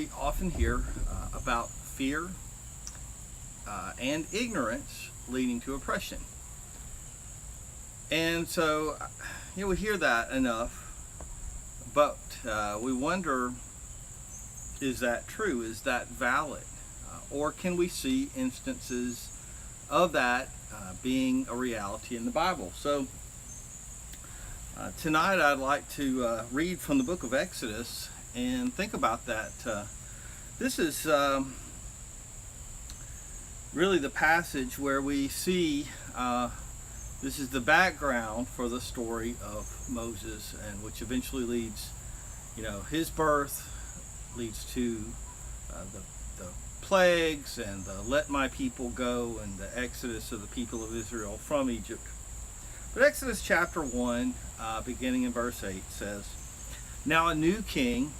we often hear about fear and ignorance leading to oppression. And so, we hear that enough, but we wonder, is that true? Is that valid? Or can we see instances of that being a reality in the Bible? So, tonight I'd like to read from the book of Exodus and think about that. This is really the passage where we see this is the background for the story of Moses, and which eventually leads, his birth leads to the plagues and the let my people go and the exodus of the people of Israel from Egypt. But Exodus chapter 1, beginning in verse 8, says, "Now a new king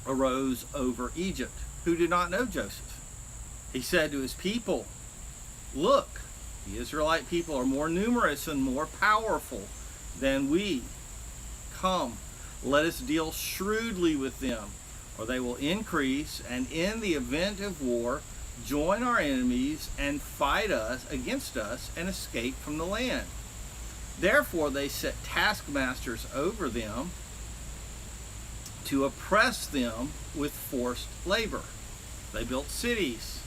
arose over Egypt, who did not know Joseph. He said to his people, 'Look, the Israelite people are more numerous and more powerful than we. Come, let us deal shrewdly with them, or they will increase, and in the event of war, join our enemies and fight us against us and escape from the land.' Therefore they set taskmasters over them to oppress them with forced labor. They built cities,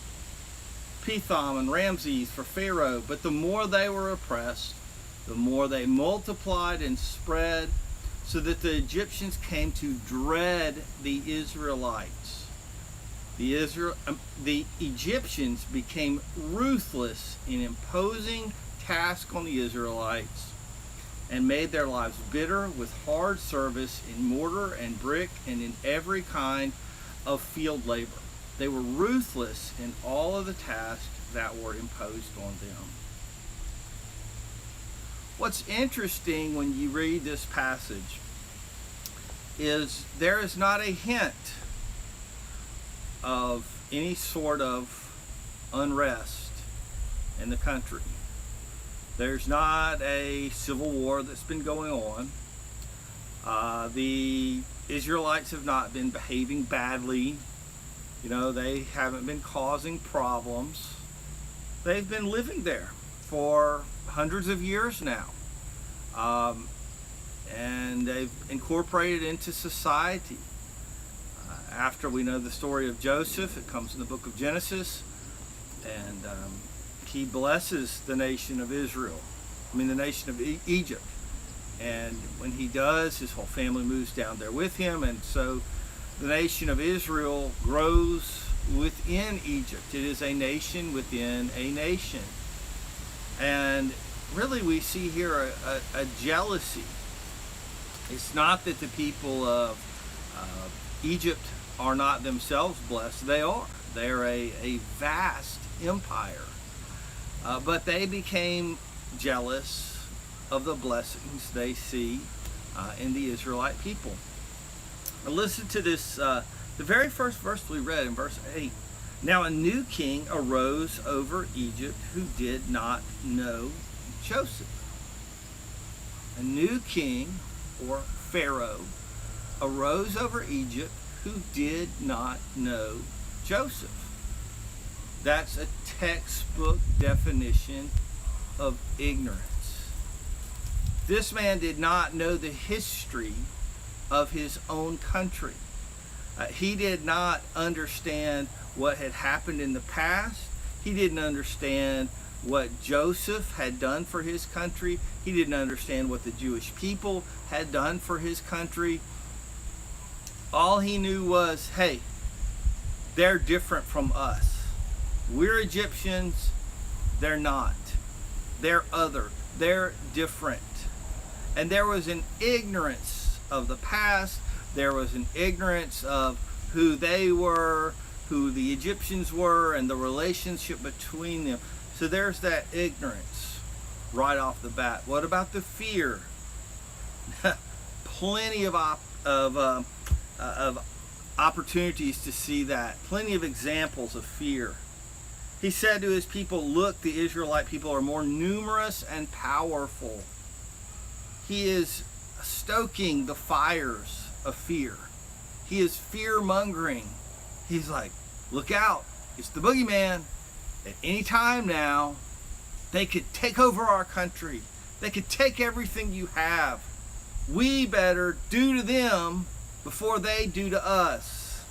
Pithom and Ramses for Pharaoh, but the more they were oppressed, the more they multiplied and spread, so that the Egyptians came to dread the Israelites. The Egyptians became ruthless in imposing tasks on the Israelites and made their lives bitter with hard service in mortar and brick and in every kind of field labor. They were ruthless in all of the tasks that were imposed on them." What's interesting when you read this passage is there is not a hint of any sort of unrest in the country. There's not a civil war that's been going on. The Israelites have not been behaving badly. They haven't been causing problems. They've been living there for hundreds of years now. And they've incorporated into society. After we know the story of Joseph, it comes in the book of Genesis, and he blesses the nation of the nation of Egypt. And when he does, his whole family moves down there with him, and so the nation of Israel grows within Egypt. It is a nation within a nation. And really we see here a jealousy. It's not that the people of Egypt are not themselves blessed. They are. They're a vast empire. But they became jealous of the blessings they see in the Israelite people. Listen to this, the very first verse we read in verse 8. "Now a new king arose over Egypt who did not know Joseph." A new king, or Pharaoh, arose over Egypt who did not know Joseph. That's a textbook definition of ignorance. This man did not know the history of his own country. He did not understand what had happened in the past. He didn't understand what Joseph had done for his country. He didn't understand what the Jewish people had done for his country. All he knew was, hey, they're different from us. We're Egyptians. They're not. They're other. They're different. And there was an ignorance of the past. There was an ignorance of who they were, who the Egyptians were, and the relationship between them. So there's that ignorance right off the bat. What about the fear? Plenty of opportunities to see that. Plenty of examples of fear. He said to his people, "Look, the Israelite people are more numerous and powerful." He is stoking the fires of fear. He is fear-mongering He's like, look out, it's the boogeyman. At any time now, they could take over our country. They could take everything you have. We better do to them before they do to us.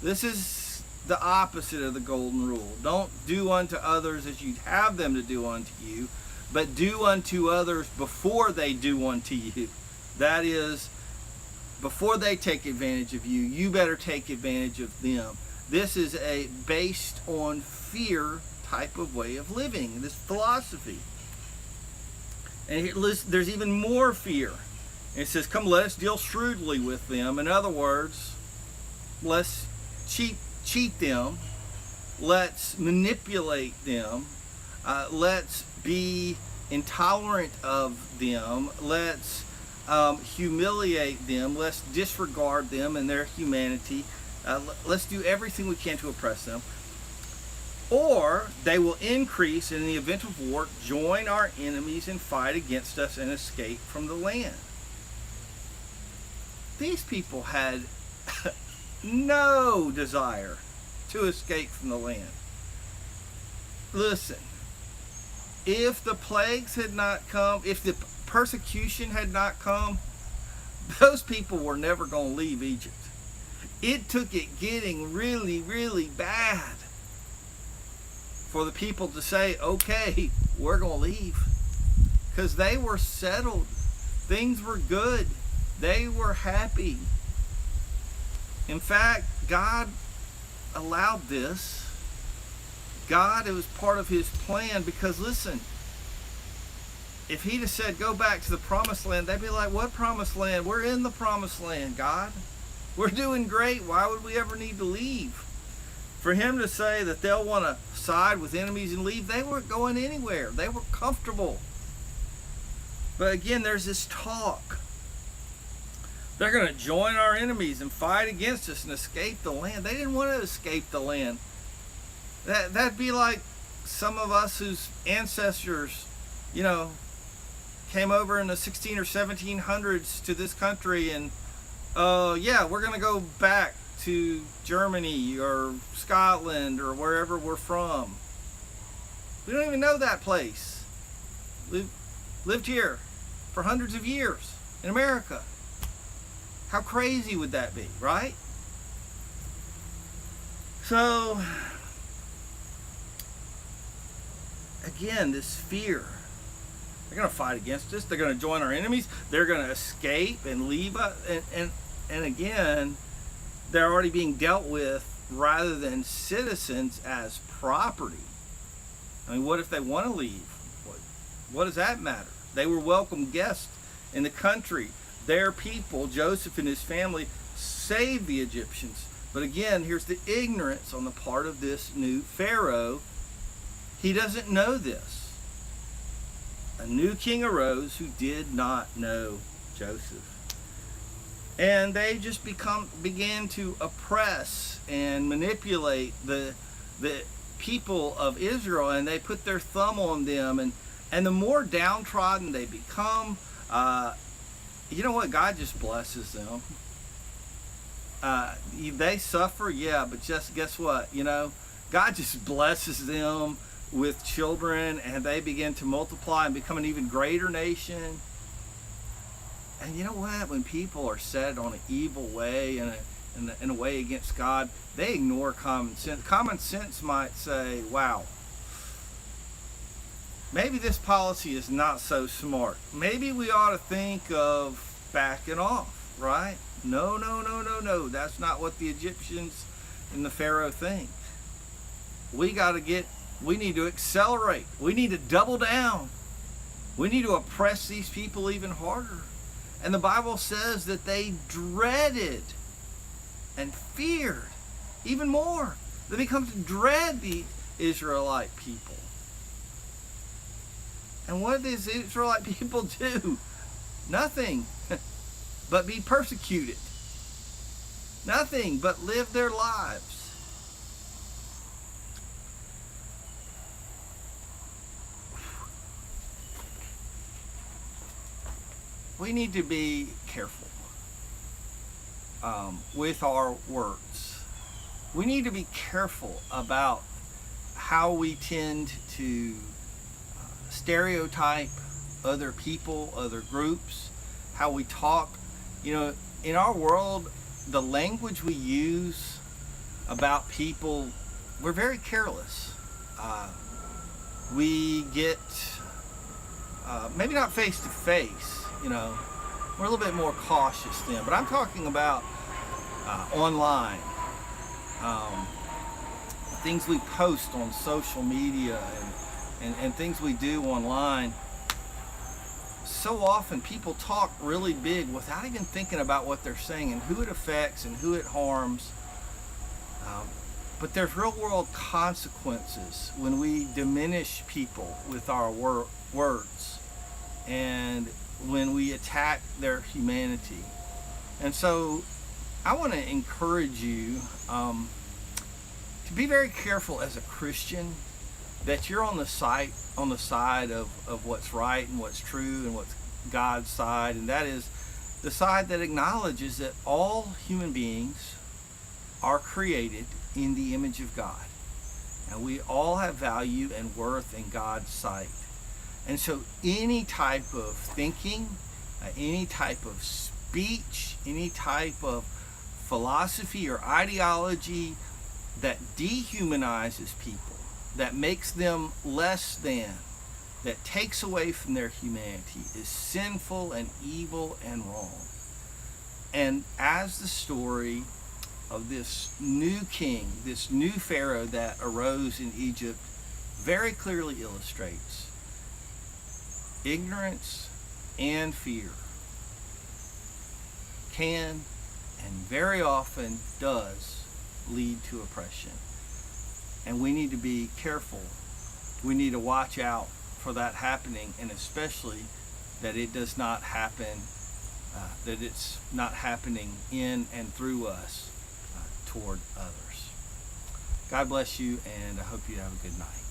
This is the opposite of the golden rule. Don't do unto others as you'd have them to do unto you, but do unto others before they do unto you. That is, before they take advantage of you, you better take advantage of them. This is a based on fear type of way of living, this philosophy. And there's even more fear. And it says, come, let us deal shrewdly with them. In other words, let's cheat them. Let's manipulate them. Let's be intolerant of them. Let's humiliate them. Let's disregard them and their humanity. Let's do everything we can to oppress them. Or they will increase, and in the event of war, join our enemies and fight against us and escape from the land. These people had no desire to escape from the land. Listen, if the plagues had not come, if the persecution had not come, those people were never going to leave Egypt. It took it getting really, really bad for the people to say, okay, we're going to leave. Because they were settled. Things were good. They were happy. In fact, God allowed this. God, it was part of his plan, because listen, if he'd have said, go back to the promised land, they'd be like, what promised land? We're in the promised land, God. We're doing great. Why would we ever need to leave? For him to say that they'll want to side with enemies and leave, they weren't going anywhere. They were comfortable. But again, there's this talk. They're going to join our enemies and fight against us and escape the land. They didn't want to escape the land. That'd be like some of us whose ancestors, came over in the 16 or 1700s to this country, and yeah, we're going to go back to Germany or Scotland or wherever we're from. We don't even know that place. We've lived here for hundreds of years in America. How crazy would that be, right? So, again, this fear. They're going to fight against us. They're going to join our enemies. They're going to escape and leave us. And again, they're already being dealt with rather than citizens as property. I mean, what if they want to leave? What does that matter? They were welcome guests in the country. Their people, Joseph and his family, saved the Egyptians. But again, here's the ignorance on the part of this new Pharaoh. He doesn't know this. A new king arose who did not know Joseph. And they just began to oppress and manipulate the people of Israel, and they put their thumb on them. And the more downtrodden they become, you know what? God just blesses them. They suffer, yeah, but just guess what? God just blesses them with children, and they begin to multiply and become an even greater nation. And you know what? When people are set on an evil way and in a way against God, they ignore common sense. Common sense might say, wow, maybe this policy is not so smart. Maybe we ought to think of backing off, right? No. That's not what the Egyptians and the Pharaoh think. We need to accelerate. We need to double down. We need to oppress these people even harder. And the Bible says that they dreaded and feared even more. They become to dread the Israelite people. And what did these Israelite people do? Nothing but be persecuted. Nothing but live their lives. We need to be careful with our words. we need to be careful about how we tend to stereotype other people, other groups, how we talk. You know, in our world, the language we use about people, we're very careless. We get, maybe not face to face, you know, we're a little bit more cautious then, but I'm talking about online, things we post on social media and things we do online. So often people talk really big without even thinking about what they're saying and who it affects and who it harms. But there's real world consequences when we diminish people with our words and when we attack their humanity. And so I want to encourage you to be very careful as a Christian that you're on the side of what's right and what's true and what's God's side, and that is the side that acknowledges that all human beings are created in the image of God, and we all have value and worth in God's sight. And so any type of thinking, any type of speech, any type of philosophy or ideology that dehumanizes people, that makes them less than, that takes away from their humanity, is sinful and evil and wrong. And as the story of this new king, this new Pharaoh that arose in Egypt very clearly illustrates, ignorance and fear can and very often does lead to oppression. And we need to be careful. We need to watch out for that happening, and especially that it does not happen, that it's not happening in and through us toward others. God bless you, and I hope you have a good night.